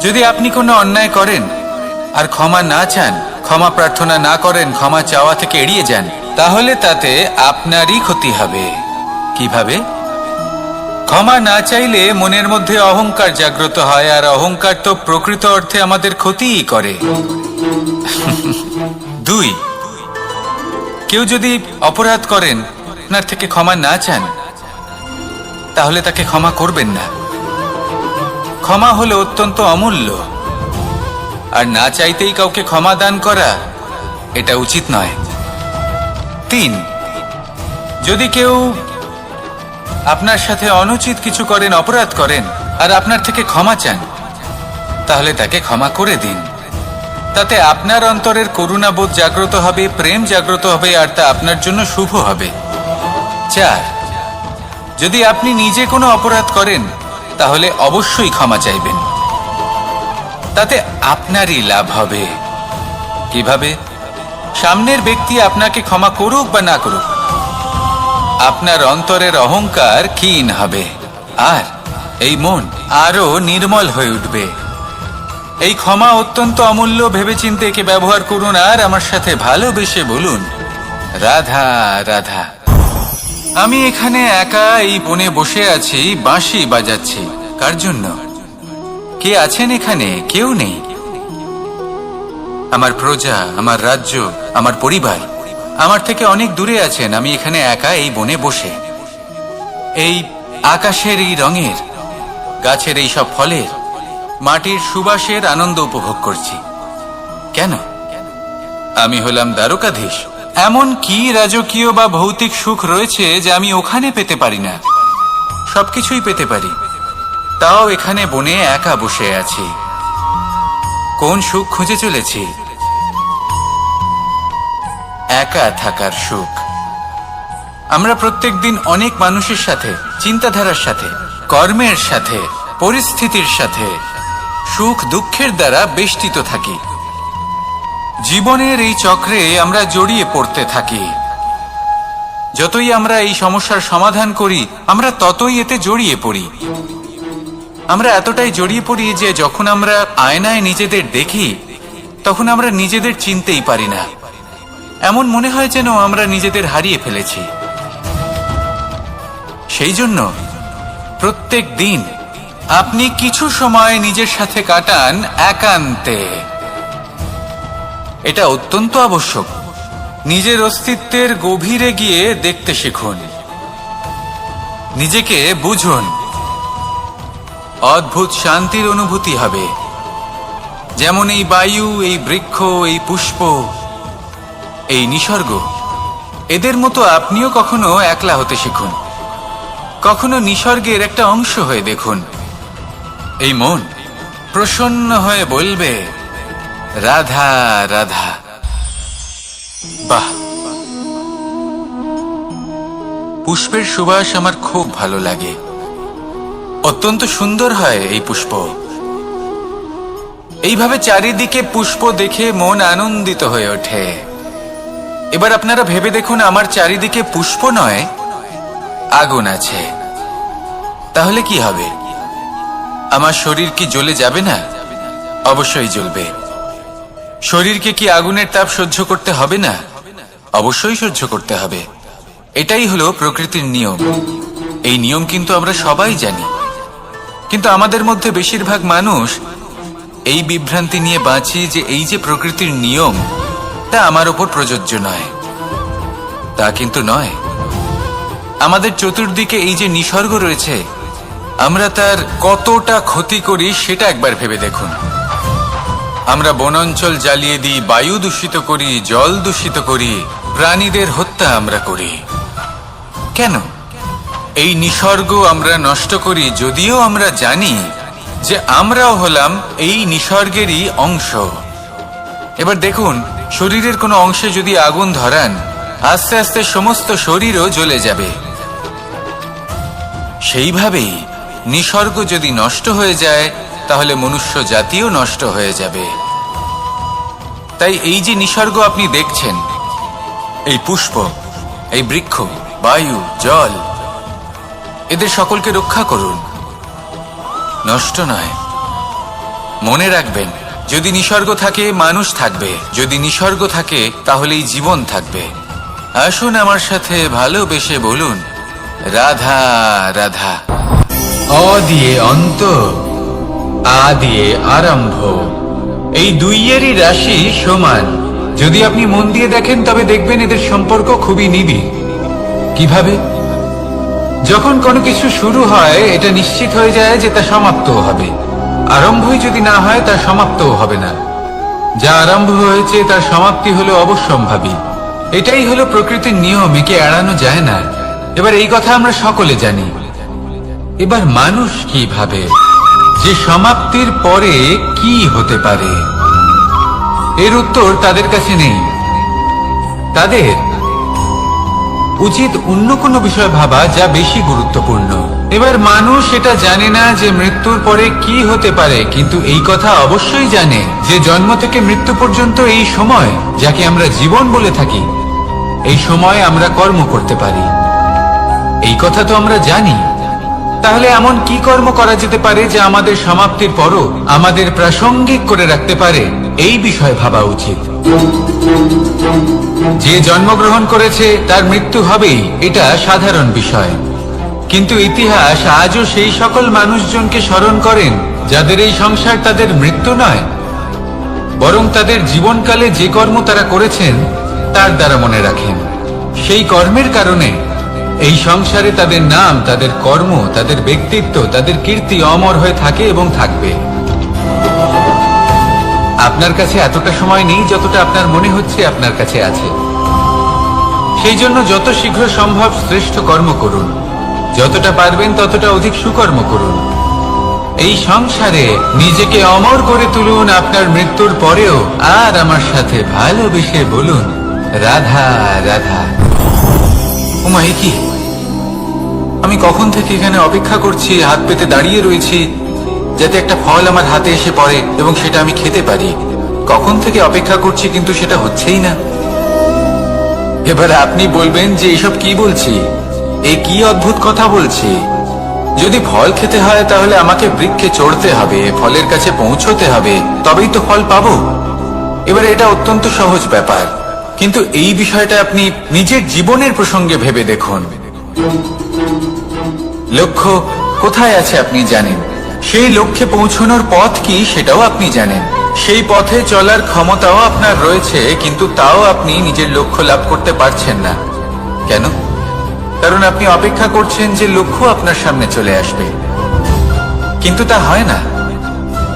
Speaker 1: যদি আপনি কোনো অন্যায় করেন আর ক্ষমা না চান, ক্ষমা প্রার্থনা না করেন, ক্ষমা চাওয়া থেকে এড়িয়ে যান, তাহলে তাতে আপনারই ক্ষতি হবে। কিভাবে? ক্ষমা না চাইলে মনের মধ্যে অহংকার জাগ্রত হয়, আর অহংকার তো প্রকৃত অর্থে আমাদের ক্ষতিই করে। দুই, কেউ যদি অপরাধ করেন, আপনার থেকে ক্ষমা না চান, তাহলে তাকে ক্ষমা করবেন না। ক্ষমা হলো অত্যন্ত অমূল্য, আর না চাইতেই কাউকে ক্ষমা দান করা এটা উচিত নয়। তিন, যদি কেউ আপনার সাথে অনুচিত কিছু করেন, অপরাধ করেন, আর আপনার থেকে ক্ষমা চান, তাহলে তাকে ক্ষমা করে দিন। তাতে আপনার অন্তরের করুণাবোধ জাগ্রত হবে, প্রেম জাগ্রত হবে, আর তা আপনার জন্য শুভ হবে। চার, যদি আপনি নিজে কোনো অপরাধ করেন তাহলে অবশ্যই ক্ষমা চাইবেন, তাতে আপনারই লাভ হবে। কিভাবে? সামনের ব্যক্তি আপনাকে ক্ষমা করুক বা না করুক, আপনার অন্তরের অহংকার ক্ষীণ হবে, আর এই মন আরো নির্মল হয়ে উঠবে। এই ক্ষমা অত্যন্ত অমূল্য, ভেবেচিন্তে একে ব্যবহার করুন, আর আমার সাথে ভালোবেসে বলুন, রাধা রাধা। আমি এখানে একা এই বনে বসে আছি, বাঁশি বাজাচ্ছি। কার জন্য? কে আছেন এখানে? কেউ নেই। আমার প্রজা, আমার রাজ্য, আমার পরিবার আমার থেকে অনেক দূরে আছেন। আমি এখানে একা এই বনে বসে এই আকাশের এই রঙের, গাছের এই সব ফলের, মাটির সুবাসের আনন্দ উপভোগ করছি। কেন? আমি হলাম দ্বারকাধীশ। এমন কি রাজকীয় বা ভৌতিক সুখ রয়েছে যে আমি ওখানে পেতে পারি না? সবকিছুই পেতে পারি, তাও এখানে বনে একা বসে আছি। কোন সুখ খুঁজে চলেছি? একা থাকার সুখ। আমরা প্রত্যেকদিন অনেক মানুষের সাথে, চিন্তাধারার সাথে, কর্মের সাথে, পরিস্থিতির সাথে, সুখ দুঃখের দ্বারা বেষ্টিত থাকি। জীবনের এই চক্রে আমরা জড়িয়ে পড়তে থাকি। যতই আমরা এই সমস্যার সমাধান করি, আমরা ততই এতে জড়িয়ে পড়ি। আমরা এতটাই জড়িয়ে পড়ি যে যখন আমরা আয়নায় নিজেদের দেখি তখন আমরা নিজেদের চিনতেই পারি না। এমন মনে হয় যেন আমরা নিজেদের হারিয়ে ফেলেছি। সেই জন্য প্রত্যেক দিন আপনি কিছু সময় নিজের সাথে কাটান একান্তে। এটা অত্যন্ত আবশ্যক। নিজের অস্তিত্বের গভীরে গিয়ে দেখতে শিখুন, নিজেকে বুঝুন। অদ্ভুত শান্তির অনুভূতি হবে। যেমন এই বায়ু, এই বৃক্ষ, এই পুষ্প, এই নিসর্গ, এদের মতো আপনিও কখনো একলা হতে শিখুন। কখনো নিসর্গের একটা অংশ হয়ে দেখুন। এই মন প্রসন্ন হয়ে বলবে, রাধা রাধা। বাহ, পুষ্পের সুবাস আমার খুব ভালো লাগে। অত্যন্ত সুন্দর হয় এই পুষ্প। এইভাবে চারিদিকে পুষ্প দেখে মন আনন্দিত হয়ে ওঠে। এবার আপনারা ভেবে দেখুন, আমার চারিদিকে পুষ্প নয়, আগুন আছে। তাহলে কি হবে? আমার শরীর কি জ্বলে যাবে না? অবশ্যই জ্বলবে। শরীরকে কি আগুনের তাপ সহ্য করতে হবে না? অবশ্যই সহ্য করতে হবে। এটাই হলো প্রকৃতির নিয়ম। এই নিয়ম কিন্তু আমরা সবাই জানি, কিন্তু আমাদের মধ্যে বেশিরভাগ মানুষ এই বিভ্রান্তি নিয়ে বাঁচি যে এই যে প্রকৃতির নিয়ম, তা আমার ওপর প্রযোজ্য নয়। তা কিন্তু নয়। আমাদের চতুর্দিকে এই যে নিসর্গ রয়েছে, আমরা তার কতটা ক্ষতি করি সেটা একবার ভেবে দেখুন। আমরা বনাঞ্চল জ্বালিয়ে দিই, বায়ু দূষিত করি, জল দূষিত করি, প্রাণীদের হত্যা আমরা করি। কেন? এই নিসর্গ আমরা নষ্ট করি, যদিও আমরা জানি যে আমরাও হলাম এই নিসর্গেরই অংশ। এবার দেখুন, শরীরের কোনো অংশে যদি আগুন ধরান, আস্তে আস্তে সমস্ত শরীরও জ্বলে যাবে। সেইভাবেই নিসর্গ যদি নষ্ট হয়ে যায়, তাহলে মনুষ্য জাতিও নষ্ট হয়ে যাবে। তাই এই যে নিসর্গ আপনি দেখছেন, এই পুষ্প, এই বৃক্ষ, বায়ু, জল, এদের সকলকে রক্ষা করুন, নষ্ট নয়। মনে রাখবেন, যদি নিসর্গ থাকে মানুষ থাকবে, যদি নিসর্গ থাকে তাহলেই জীবন থাকবে। আসুন আমার সাথে ভালোবেসে বলুন, রাধা রাধা। অ দিয়ে অন্ত, আ দিয়ে আরম্ভ, এই দুইয়েরই রাশি সমান। যদি আপনি মন দিয়ে দেখেন তবে দেখবেন এদের সম্পর্ক খুবই নিবিড়। কিভাবে? যখন কোনো কিছু শুরু হয়, এটা নিশ্চিত হয়ে যায় যে তা সমাপ্তও হবে। আরম্ভই যদি না হয়, তার সমাপ্তও হবে না। যা আরম্ভ হয়েছে তার সমাপ্তি হলো অবশ্যম্ভাবী। এটাই হলো প্রকৃতির নিয়ম, একে এড়ানো যায় না। এবার এই কথা আমরা সকলে জানি। এবার মানুষ কি ভাবে যে সমাপ্তির পরে কি হতে পারে, এর উত্তর তাদের কাছে নেই। তাদের উচিত অন্য কোনো বিষয় ভাবা যা বেশি গুরুত্বপূর্ণ। এবার মানুষ এটা জানে না যে মৃত্যুর পরে কি হতে পারে, কিন্তু এই কথা অবশ্যই জানে যে জন্ম থেকে মৃত্যু পর্যন্ত এই সময়, যাকে আমরা জীবন বলে থাকি, এই সময় আমরা কর্ম করতে পারি। এই কথা তো আমরা জানি। তাহলে এমন কি কর্ম করা যেতে পারে যা আমাদের সমাপ্তির পরও আমাদের প্রাসঙ্গিক করে রাখতে পারে, এই বিষয়ে ভাবা উচিত। যে জন্মগ্রহণ করেছে তার মৃত্যু হবেই, এটা সাধারণ বিষয়। কিন্তু ইতিহাস আজও সেই সকল মানুষজনকে স্মরণ করেন যাদের এই সংসার তাদের মৃত্যু নয়, বরং তাদের জীবনকালে যে কর্ম তারা করেছেন তার দ্বারা মনে রাখেন। সেই কর্মের কারণে এই সংসারে তাদের নাম, তাদের কর্ম, তাদের ব্যক্তিত্ব, তাদের কীর্তি অমর হয়ে থাকে এবং থাকবে। আপনার কাছে এতটা সময় নেই যতটা আপনার মনে হচ্ছে আপনার কাছে আছে। সেই জন্য যত শীঘ্র সম্ভব শ্রেষ্ঠ কর্ম করুন, যতটা পারবেন ততটা অধিক সুকর্ম করুন। এই সংসারে নিজেকে অমর করে তুলুন আপনার মৃত্যুর পরেও। আর আমার সাথে ভালোবেসে বলুন, রাধা রাধা। ওমা, এ কি? আমি কখন থেকে এখানে অপেক্ষা করছি, হাত পেতে দাঁড়িয়ে রয়েছি যাতে একটা ফল আমার হাতে এসে পড়ে এবং সেটা আমি খেতে পারি। কখন থেকে অপেক্ষা করছি, কিন্তু সেটা হচ্ছেই না। এবার আপনি বলবেন যে এসব কি বলছি, এ কি অদ্ভুত কথা বলছি। যদি ফল খেতে হয় তাহলে আমাকে বৃক্ষে চড়তে হবে, ফলের কাছে পৌঁছতে হবে, তবেই তো ফল পাবো। এবার এটা অত্যন্ত সহজ ব্যাপার, কিন্তু এই বিষয়টা আপনি নিজের জীবনের প্রসঙ্গে ভেবে দেখুন। লক্ষ্য কোথায় আছে আপনি জানেন, সেই লক্ষ্যে পৌঁছানোর পথ কি সেটাও আপনি জানেন, সেই পথে চলার ক্ষমতাও আপনার রয়েছে, কিন্তু তাও আপনি নিজের লক্ষ্য লাভ করতে পারছেন না। কেন? কারণ আপনি অপেক্ষা করছেন যে লক্ষ্য আপনার সামনে চলে আসবে, কিন্তু তা হয় না।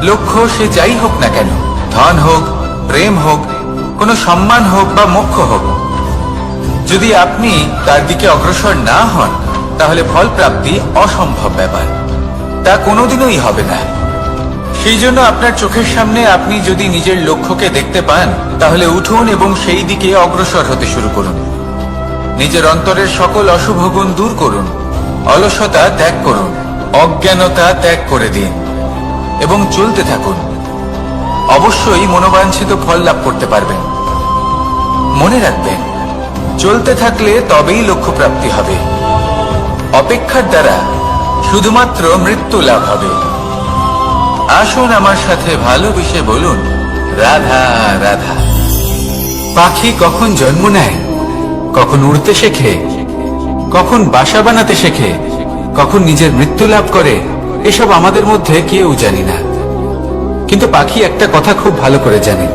Speaker 1: লক্ষ্য সে যাই হোক না কেন, ধন হোক, প্রেম হোক, কোনো সম্মান হোক বা মোক্ষ হোক, যদি আপনি তার দিকে অগ্রসর না হন তাহলে ফল প্রাপ্তি অসম্ভব ব্যাপার, তা কোনোদিনই হবে না। সেই জন্য আপনার চোখের সামনে আপনি যদি নিজের লক্ষ্যকে দেখতে পান তাহলে উঠুন এবং সেই দিকে অগ্রসর হতে শুরু করুন। নিজের অন্তরের সকল অশুভ গুণ দূর করুন, অলসতা ত্যাগ করুন, অজ্ঞানতা ত্যাগ করে দিন এবং চলতে থাকুন। অবশ্যই মনোবাঞ্ছিত ফল লাভ করতে পারবেন। মনে রাখবেন, চলতে থাকলে তবেই লক্ষ্য প্রাপ্তি হবে। অপেক্ষার দ্বারা শুধুমাত্র মৃত্যু লাভ হবে। আসুন আমার সাথে ভালোবেসে বলুন, রাধা রাধা। পাখি কখন জন্ম নেয়, কখন উড়তে শেখে, কখন বাসা বানাতে শেখে, কখন নিজের মৃত্যু লাভ করে, এসব আমাদের মধ্যে কেউ জানি না। কিন্তু পাখি একটা কথা খুব ভালো করে জানে,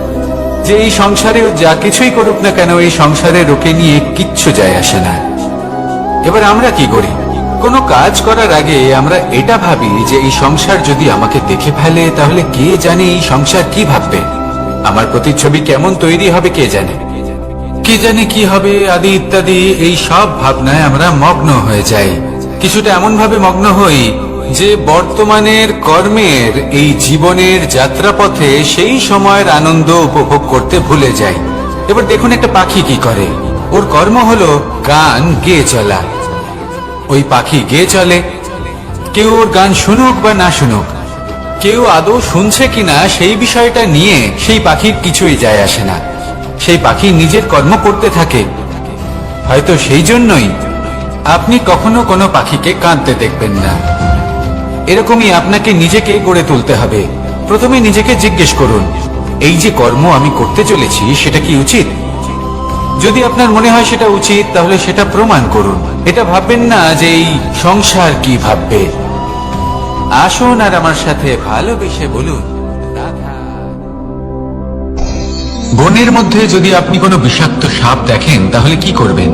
Speaker 1: যে এই সংসারে যা কিছুই করুক না কেন, এই সংসারে ওকে নিয়ে কিচ্ছু যায় আসে না। এবার আমরা কি করি? কোনো কাজ করার আগে আমরা এটা ভাবি যে এই সংসার যদি আমাকে দেখে ফেলে তাহলে কে জানে এই সংসার কি ভাববে, আমার প্রতিচ্ছবি কেমন তৈরি হবে কে জানে, কে জানে কি হবে আদি ইত্যাদি। এই সব ভাবনায় আমরা মগ্ন হয়ে যাই। কিছুটা এমন ভাবে মগ্ন হই যে বর্তমানের কর্মের এই জীবনের যাত্রাপথে সেই সময়ের আনন্দ উপভোগ করতে ভুলে যাই। এবার দেখুন একটা পাখি কি করে, ওর কর্ম হলো গান গেয়ে চলা। ওই পাখি গেয়ে চলে, কেউ ওর গান শুনুক বা না শুনুক, কেউ আদৌ শুনছে কিনা সেই বিষয়টা নিয়ে সেই পাখির কিছুই যায় আসে না। সেই পাখি নিজের কর্ম করতে থাকে। হয়তো সেই জন্যই আপনি কখনো কোনো পাখিকে কাঁদতে দেখবেন না। এরকমই আপনাকে নিজেকে গড়ে তুলতে হবে। প্রথমে নিজেকে জিজ্ঞেস করুন, এই যে কর্ম আমি করতে চলেছি সেটা কি উচিত? যদি আপনার মনে হয় সেটা উচিত, তাহলে সেটা প্রমাণ করুন। এটা ভাববেন না যে এই সংসার কি ভাববে। আসুন আর আমার সাথে ভালোবেসে বলুন, রাধা। বনের মধ্যে যদি আপনি কোনো বিষাক্ত সাপ দেখেন তাহলে কি করবেন?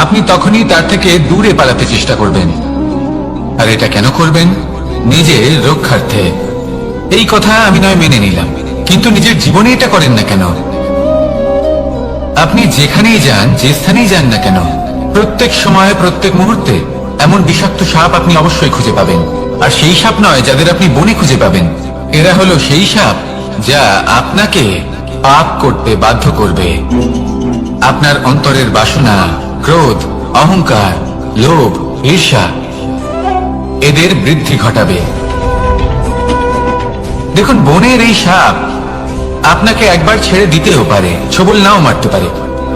Speaker 1: আপনি তখনই তার থেকে দূরে পালাতে চেষ্টা করবেন। আর এটা কেন করবেন? নিজের রক্ষার্থে। এই কথা আমি নয় মেনে নিলাম, কিন্তু নিজের জীবনে এটা করেন না কেন? আপনি যেখানেই যান, যে স্থানেই যান না কেন, প্রত্যেক সময়ে প্রত্যেক মুহূর্তে এমন বিষাক্ত সাপ আপনি অবশ্যই খুঁজে পাবেন। আর সেই সাপ নয় যাদের আপনি বনে খুঁজে পাবেন, এরা হলো সেই সাপ যা আপনাকে পাপ করতে বাধ্য করবে। আপনার অন্তরের বাসনা, ক্রোধ, অহংকার, লোভ, ঈর্ষা এদের বৃদ্ধি ঘটাবে। দেখুন, বনের এই সাপ আপনাকে একবার ছেড়ে দিতেও পারে, ছোবল নাও মারতে পারে,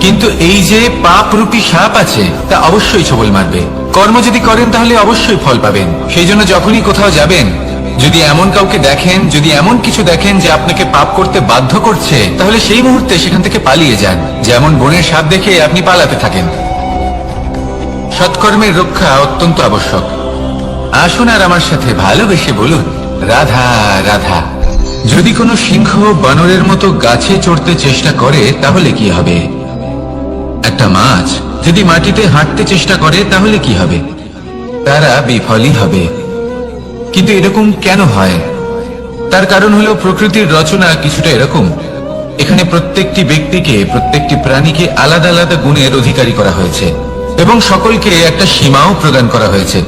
Speaker 1: কিন্তু এই যে পাপরূপী সাপ আছে তা অবশ্যই ছোবল মারবে। কর্ম যদি করেন তাহলে অবশ্যই ফল পাবেন। সেই জন্য যখনই কোথাও যাবেন, যদি এমন কাউকে দেখেন, যদি এমন কিছু দেখেন যে আপনাকে পাপ করতে বাধ্য করছে, তাহলে সেই মুহূর্তে সেখান থেকে পালিয়ে যান। যেমন বনের সাপ দেখে আপনি পালাতে থাকেন। সৎকর্মের রক্ষা অত্যন্ত আবশ্যক। আসুন আর আমার সাথে ভালোবেসে বলুন, রাধা রাধা। যদি কোনো সিংহ বানরের মতো গাছে চড়তে চেষ্টা করে তাহলে কি হবে? একটা মাছ যদি মাটিতে হাঁটতে চেষ্টা করে তাহলে কি হবে? তারা বিফলই হবে। কিন্তু এরকম কেন হয়? তার কারণ হলো প্রকৃতির রচনা কিছুটা এরকম। এখানে প্রত্যেকটি ব্যক্তিকে, প্রত্যেকটি প্রাণীকে আলাদা আলাদা গুণের অধিকারী করা হয়েছে এবং সকলকে একটা সীমাও প্রদান করা হয়েছে।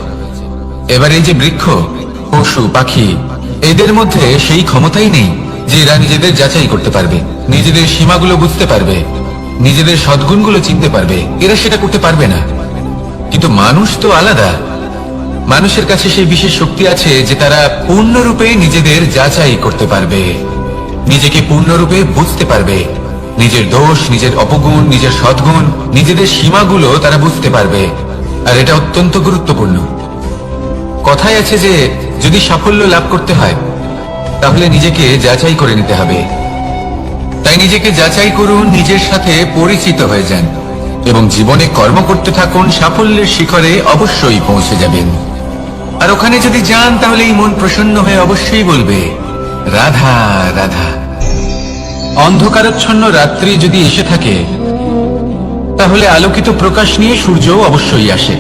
Speaker 1: এবার এই যে বৃক্ষ, পশু, পাখি, এদের মধ্যে সেই ক্ষমতাই নেই যে এরা নিজেদের যাচাই করতে পারবে, নিজেদের সীমাগুলো বুঝতে পারবে, নিজেদের সদ্গুণগুলো চিনতে পারবে। এরা সেটা করতে পারবে না। কিন্তু মানুষ তো আলাদা। মানুষের কাছে সেই বিশেষ শক্তি আছে যে তারা পূর্ণরূপে নিজেদের যাচাই করতে পারবে, নিজেকে পূর্ণরূপে বুঝতে পারবে। নিজের দোষ, নিজের অপগুণ, নিজের সদ্গুণ, নিজেদের সীমাগুলো তারা বুঝতে পারবে। আর এটা অত্যন্ত গুরুত্বপূর্ণ। কথায় আছে যে যদি সাফল্য লাভ করতে হয় তাহলে নিজেকে যাচাই করে নিতে হবে। তাই নিজেকে যাচাই করুন, নিজের সাথে পরিচিত হয়ে যান এবং জীবনে কর্ম করতে থাকুন। সাফল্যের শিখরে অবশ্যই পৌঁছে যাবেন। আর ওখানে যদি যান তাহলে এই মন প্রসন্ন হয়ে অবশ্যই বলবে, রাধা রাধা। অন্ধকারাচ্ছন্ন রাত্রি যদি এসে থাকে তাহলে আলোকিত প্রকাশ নিয়ে সূর্যও অবশ্যই আসে।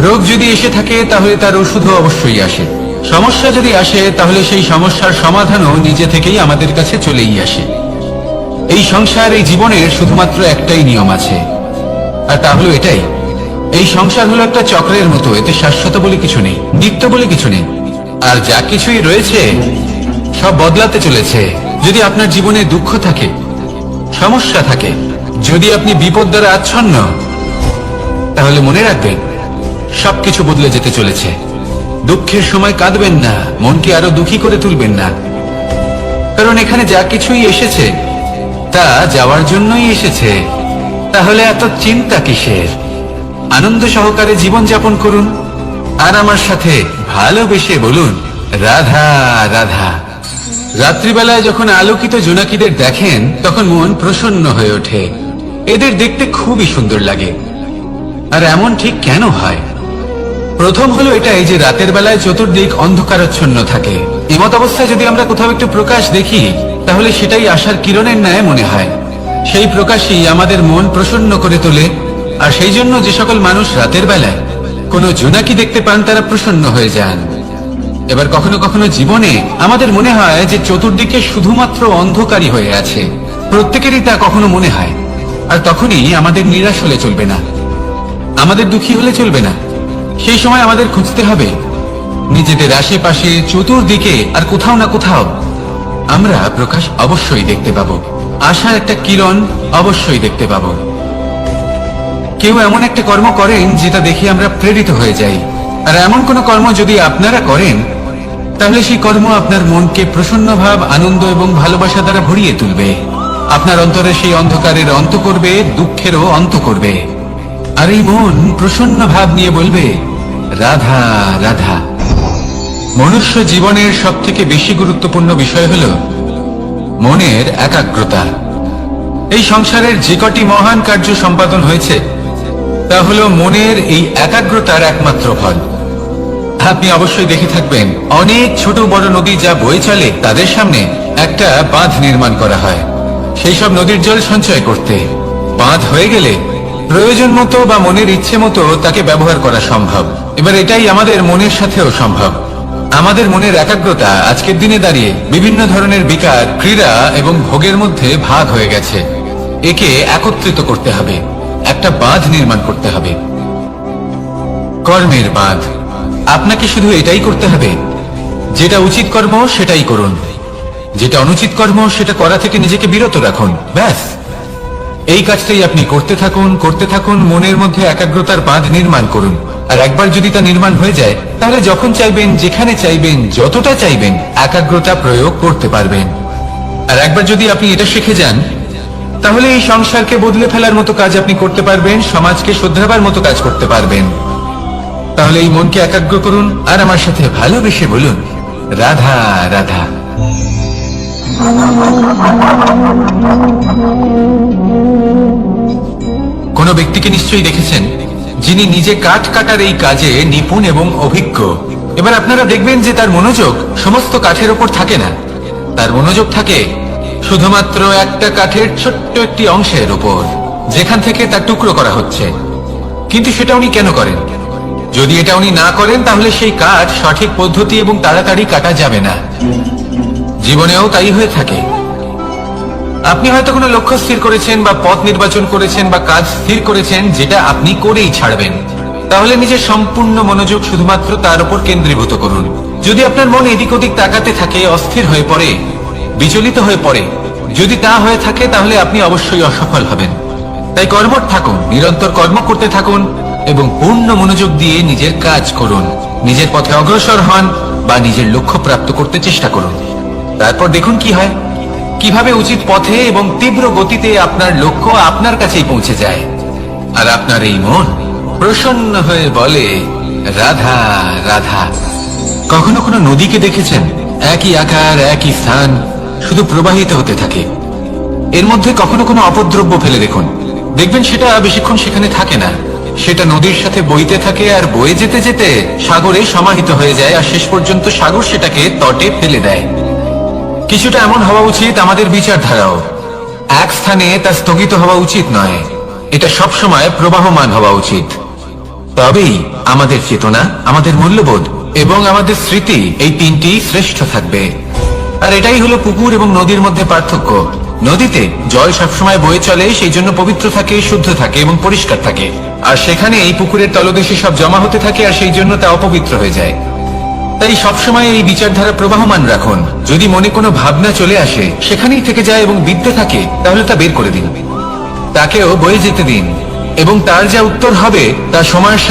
Speaker 1: রোগ যদি এসে থাকে তাহলে তার ওষুধও অবশ্যই আসে। সমস্যা যদি আসে তাহলে সেই সমস্যার সমাধানও নিজে থেকেই আমাদের কাছে চলেই আসে। এই সংসার, এই জীবনের শুধুমাত্র একটাই নিয়ম আছে, আর তা হলো এটাই, এই সংসার হলো একটা চক্রের মতো। এতে শাশ্বত বলে কিছু নেই, নিত্য বলে কিছু নেই। আর যা কিছুই রয়েছে সব বদলাতে চলেছে। যদি আপনার জীবনে দুঃখ থাকে, সমস্যা থাকে,
Speaker 2: যদি আপনি বিপদ দ্বারা আচ্ছন্ন, তাহলে মনে রাখবেন সবকিছু বদলে যেতে চলেছে। দুঃখের সময় কাঁদবেন না, মনকে আরো দুঃখী করে তুলবেন না, কারণ এখানে যা কিছুই এসেছে তা যাওয়ার জন্যই এসেছে। তাহলে এত চিন্তা কিসের? আনন্দ সহকারে জীবন যাপন করুন আর আমার সাথে ভালোবেসে বলুন রাধা রাধা। রাত্রিবেলায় যখন আলোকিত জোনাকিদের দেখেন তখন মন প্রসন্ন হয়ে ওঠে। এদের দেখতে খুবই সুন্দর লাগে। আর এমন ঠিক কেন হয়? প্রথম হলো এটাই যে রাতের বেলায় চতুর্দিক অন্ধকারাচ্ছন্ন থাকে। এমত অবস্থায় যদি আমরা কোথাও একটু প্রকাশ দেখি তাহলে সেটাই আশার কিরণের ন্যায় মনে হয়। সেই প্রকাশই আমাদের মন প্রসন্ন করে তোলে। আর সেই জন্য যে সকল মানুষ রাতের বেলায় কোনো জোনাকি দেখতে পান তারা প্রসন্ন হয়ে যান। এবার কখনো কখনো জীবনে আমাদের মনে হয় যে চতুর্দিকে শুধুমাত্র অন্ধকারই হয়ে আছে। প্রত্যেকেরই তা কখনো মনে হয়। আর তখনই আমাদের নিরাশ হলে চলবে না, আমাদের দুঃখী হলে চলবে না। সেই সময় আমাদের খুঁজতে হবে নিজেদের আশেপাশে, চতুর্দিকে আর কোথাও না কোথাও আমরা প্রকাশ অবশ্যই দেখতে পাবো। আশার একটা কিরণ অবশ্যই দেখতে পাবো। কেউ এমন একটা কর্ম করেন যেটা দেখে আমরা প্রেরিত হয়ে যাই। আর এমন কোন কর্ম যদি আপনারা করেন তাহলে সেই কর্ম আপনার মনকে প্রসন্ন ভাব, আনন্দ এবং ভালোবাসা দ্বারা ভরিয়ে তুলবে। আপনার অন্তরে সেই অন্ধকারের অন্ত করবে, দুঃখেরও অন্ত করবে। আর এই মন প্রসন্ন ভাব নিয়ে বলবে রাধা রাধা। মনুষ্য জীবনের সব থেকে বেশি গুরুত্বপূর্ণ বিষয় হল মনের একাগ্রতা। এই সংসারের যে কটি মহান কার্য সম্পাদন হয়েছে তা হলো মনের এই একাগ্রতার একমাত্র ফল। আপনি অবশ্যই দেখে থাকবেন অনেক ছোট বড় নদী যা বয়ে চলে তাদের সামনে একটা বাঁধ নির্মাণ করা হয় সেই সব নদীর জল সঞ্চয় করতে। বাঁধ হয়ে গেলে প্রয়োজন মতো বা মনের ইচ্ছে মতো তাকে ব্যবহার করা সম্ভব। এবার এটাই আমাদের মনের সাথেও সম্ভব। আমাদের মনের একাগ্রতা আজকের দিনে দাঁড়িয়ে বিভিন্ন ধরনের বিকার, ক্রীড়া এবং ভোগের মধ্যে ভাগ হয়ে গেছে। একে একত্রিত করতে হবে, একটা বাঁধ নির্মাণ করতে হবে, কর্মের বাঁধ। আপনাকে শুধু এটাই করতে হবে, যেটা উচিত কর্ম সেটাই করুন, যেটা অনুচিত কর্ম সেটা করা থেকে নিজেকে বিরত রাখুন। ব্যাস, এই কাজটাই আপনি করতে থাকুন, করতে থাকুন। মনের মধ্যে একাগ্রতার বাঁধ নির্মাণ করুন। আর একবার যদি তা নির্মাণ হয়ে যায় তাহলে যখন চাইবেন, যেখানে চাইবেন, যতটা চাইবেন একাগ্রতা প্রয়োগ করতে পারবেন। আর একবার যদি আপনি এটা শিখে যান তাহলে এই সংসারকে বদলে ফেলার মতো কাজ আপনি করতে পারবেন, সমাজকে শুধরাবার মতো কাজ করতে পারবেন। তাহলে এই মনকে একাগ্র করুন আর আমার সাথে ভালোবেসে বলুন রাধা রাধা। কোন ব্যক্তিকে নিশ্চয়ই দেখেছেন যিনি নিজে কাঠ কাটার এই কাজে নিপুণ এবং অভিজ্ঞ। এবার আপনারা দেখবেন যে তার মনোযোগ সমস্ত কাঠের ওপর থাকে না, তার মনোযোগ থাকে শুধুমাত্র একটা কাঠের ছোট্ট একটি অংশের উপর, যেখান থেকে তার টুকরো করা হচ্ছে। কিন্তু সেটা উনি কেন করেন? যদি এটা উনি না করেন তাহলে সেই কাঠ সঠিক পদ্ধতি এবং তাড়াতাড়ি কাটা যাবে না। জীবনেও তাই হয়ে থাকে। আপনি হয়তো কোনো লক্ষ্য স্থির করেছেন বা পথ নির্বাচন করেছেন বা কাজ স্থির করেছেন যেটা আপনি করেই ছাড়বেন। তাহলে নিজের সম্পূর্ণ মনোযোগ শুধুমাত্র তার উপর কেন্দ্রীভূত করুন। যদি আপনার মন এদিক ওদিক তাকাতে থাকে, অস্থির হয়ে পড়ে, বিচলিত হয়ে পড়ে, যদি তা হয়ে থাকে তাহলে আপনি অবশ্যই অসফল হবেন। তাই কর্মঠ থাকুন, নিরন্তর কর্ম করতে থাকুন এবং পূর্ণ মনোযোগ দিয়ে নিজের কাজ করুন। নিজের পথে অগ্রসর হন বা নিজের লক্ষ্য প্রাপ্ত করতে চেষ্টা করুন। তারপর দেখুন কি হয়, কিভাবে উচিত পথে এবং তীব্র গতিতে আপনার লক্ষ্য আপনার কাছেই পৌঁছে যায়। আর আপনার এই মন প্রসন্ন হয়ে বলে রাধা রাধা। কখনো কোনো নদীকে দেখেছেন? একই আকার, একই স্থান, শুধু প্রবাহিত হতে থাকে। এর মধ্যে কখনো কোনো অপদ্রব্য ফেলে দেখুন, দেখবেন সেটা বেশিক্ষণ সেখানে থাকে না। সেটা নদীর সাথে বইতে থাকে আর বয়ে যেতে যেতে সাগরে সমাহিত হয়ে যায় আর শেষ পর্যন্ত সাগর সেটাকে তটে ফেলে দেয়। কিছুটা এমন হওয়া উচিত আমাদের বিচারধারাও। এক স্থানে তা স্থগিত হওয়া উচিত নয়, এটা সবসময় প্রবাহমান হওয়া উচিত। তবেই আমাদের চেতনা, আমাদের মূল্যবোধ এবং আমাদের স্মৃতি এই তিনটি শ্রেষ্ঠ থাকবে। আর এটাই হলো পুকুর এবং নদীর মধ্যে পার্থক্য। নদীতে জল সবসময় বয়ে চলে, সেই জন্য পবিত্র থাকে, শুদ্ধ থাকে এবং পরিষ্কার থাকে। আর সেখানে এই পুকুরের তলদেশে সব জমা হতে থাকে আর সেই জন্য তা অপবিত্র হয়ে যায়। তাই সবসময় এই বিচারধারা প্রবাহমান রাখুন। যদি মনে কোনো ভাবনা চলে আসে, সেখানেই থেকে যায় এবং বিদ্যে থাকে, তাহলে তা বের করে দিন। তাকেও বয়ে যেতে দিন এবং তার যা উত্তর হবে তা সময়ের